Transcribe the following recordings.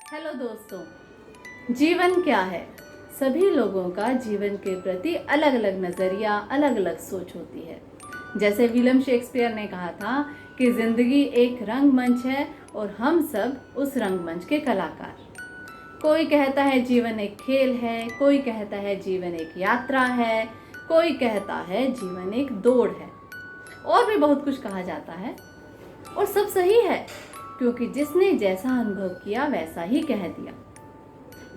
Hello दोस्तों, जीवन क्या है। सभी लोगों का जीवन के प्रति अलग अलग नज़रिया, अलग अलग सोच होती है। जैसे विलियम शेक्सपियर ने कहा था कि जिंदगी एक रंगमंच है और हम सब उस रंगमंच के कलाकार। कोई कहता है जीवन एक खेल है, कोई कहता है जीवन एक यात्रा है, कोई कहता है जीवन एक दौड़ है, और भी बहुत कुछ कहा जाता है। और सब सही है, क्योंकि जिसने जैसा अनुभव किया वैसा ही कह दिया।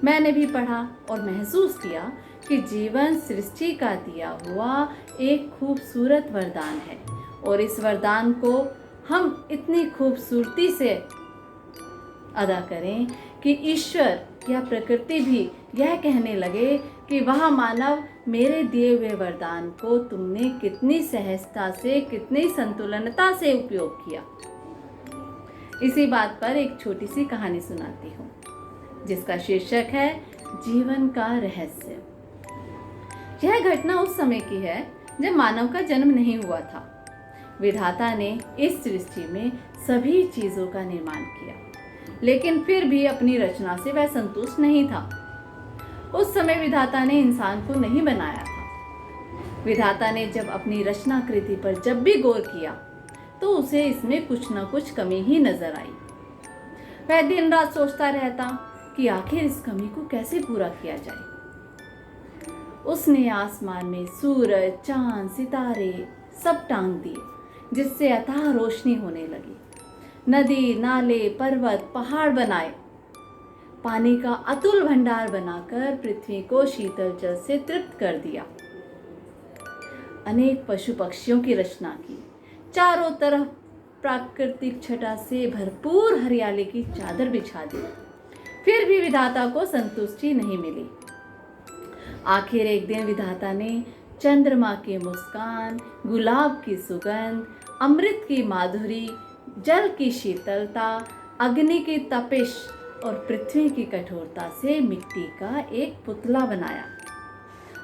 मैंने भी पढ़ा और महसूस किया कि जीवन सृष्टि का दिया हुआ एक खूबसूरत वरदान है, और इस वरदान को हम इतनी खूबसूरती से अदा करें कि ईश्वर या प्रकृति भी यह कहने लगे कि वह मानव, मेरे दिए हुए वरदान को तुमने कितनी सहजता से, कितनी संतुलनता से उपयोग किया। इसी बात पर एक छोटी सी कहानी सुनाती हूँ, जिसका शीर्षक है जीवन का रहस्य। यह घटना उस समय की है जब मानव का जन्म नहीं हुआ था। विधाता ने इस सृष्टि में सभी चीजों का निर्माण किया, लेकिन फिर भी अपनी रचना से वह संतुष्ट नहीं था। उस समय विधाता ने इंसान को नहीं बनाया था। विधाता ने जब अपनी रचनाकृति पर जब भी गौर किया तो उसे इसमें कुछ न कुछ कमी ही नजर आई। वह दिन रात सोचता रहता कि आखिर इस कमी को कैसे पूरा किया जाए। उसने आसमान में सूरज, चांद, सितारे सब टांग दिए, जिससे अथाह रोशनी होने लगी। नदी, नाले, पर्वत, पहाड़ बनाए। पानी का अतुल भंडार बनाकर पृथ्वी को शीतल जल से तृप्त कर दिया। अनेक पशु पक्षियों की रचना की। चारों तरफ प्राकृतिक छटा से भरपूर हरियाली की चादर बिछा दी। फिर भी विधाता को संतुष्टि नहीं मिली। आखिर एक दिन विधाता ने चंद्रमा की मुस्कान, गुलाब की सुगंध, अमृत की माधुरी, जल की शीतलता, अग्नि की तपिश और पृथ्वी की कठोरता से मिट्टी का एक पुतला बनाया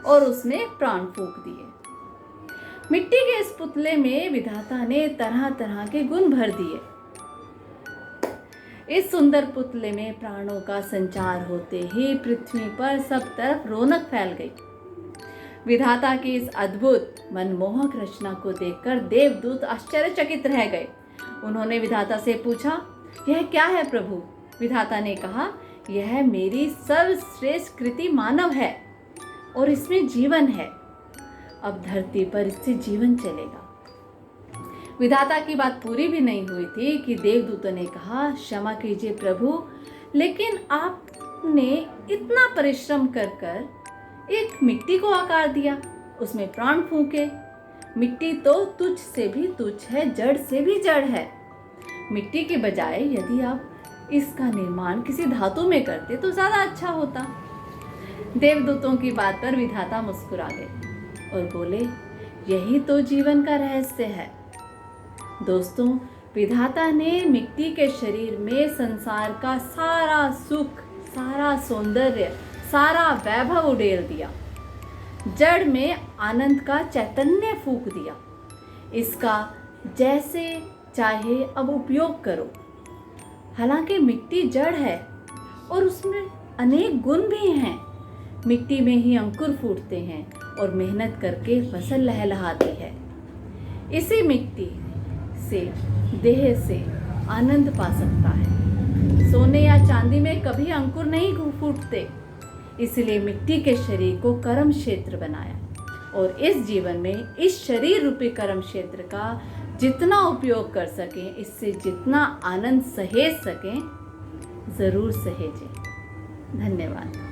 और उसमें प्राण फूंक दिए। मिट्टी के इस पुतले में विधाता ने तरह तरह के गुण भर दिए। इस सुंदर पुतले में प्राणों का संचार होते ही पृथ्वी पर सब तरफ रौनक फैल गई। विधाता की इस अद्भुत मनमोहक रचना को देखकर देवदूत आश्चर्यचकित रह गए। उन्होंने विधाता से पूछा, यह क्या है प्रभु? विधाता ने कहा, यह मेरी सर्वश्रेष्ठ कृति मानव है और इसमें जीवन है। अब धरती पर इससे जीवन चलेगा। विधाता की बात पूरी भी नहीं हुई थी कि देवदूतों ने कहा, क्षमा कीजिए प्रभु, लेकिन आपने इतना परिश्रम कर एक मिट्टी को आकार दिया, उसमें प्राण फूंके। मिट्टी तो तुच्छ से भी तुच्छ है, जड़ से भी जड़ है। मिट्टी के बजाय यदि आप इसका निर्माण किसी धातु में करते तो ज्यादा अच्छा होता। देवदूतों की बात पर विधाता मुस्कुरा गए और बोले, यही तो जीवन का रहस्य है। दोस्तों, विधाता ने मिट्टी के शरीर में संसार का सारा सुख, सारा सौंदर्य, सारा वैभव उड़ेल दिया। जड़ में आनंद का चैतन्य फूंक दिया। इसका जैसे चाहे अब उपयोग करो। हालांकि मिट्टी जड़ है और उसमें अनेक गुण भी हैं। मिट्टी में ही अंकुर फूटते हैं और मेहनत करके फसल लहलहाती है। इसी मिट्टी से, देह से आनंद पा सकता है। सोने या चांदी में कभी अंकुर नहीं फूटते। इसलिए मिट्टी के शरीर को कर्म क्षेत्र बनाया और इस जीवन में इस शरीर रूपी कर्म क्षेत्र का जितना उपयोग कर सकें, इससे जितना आनंद सहेज सकें, जरूर सहेजें। धन्यवाद।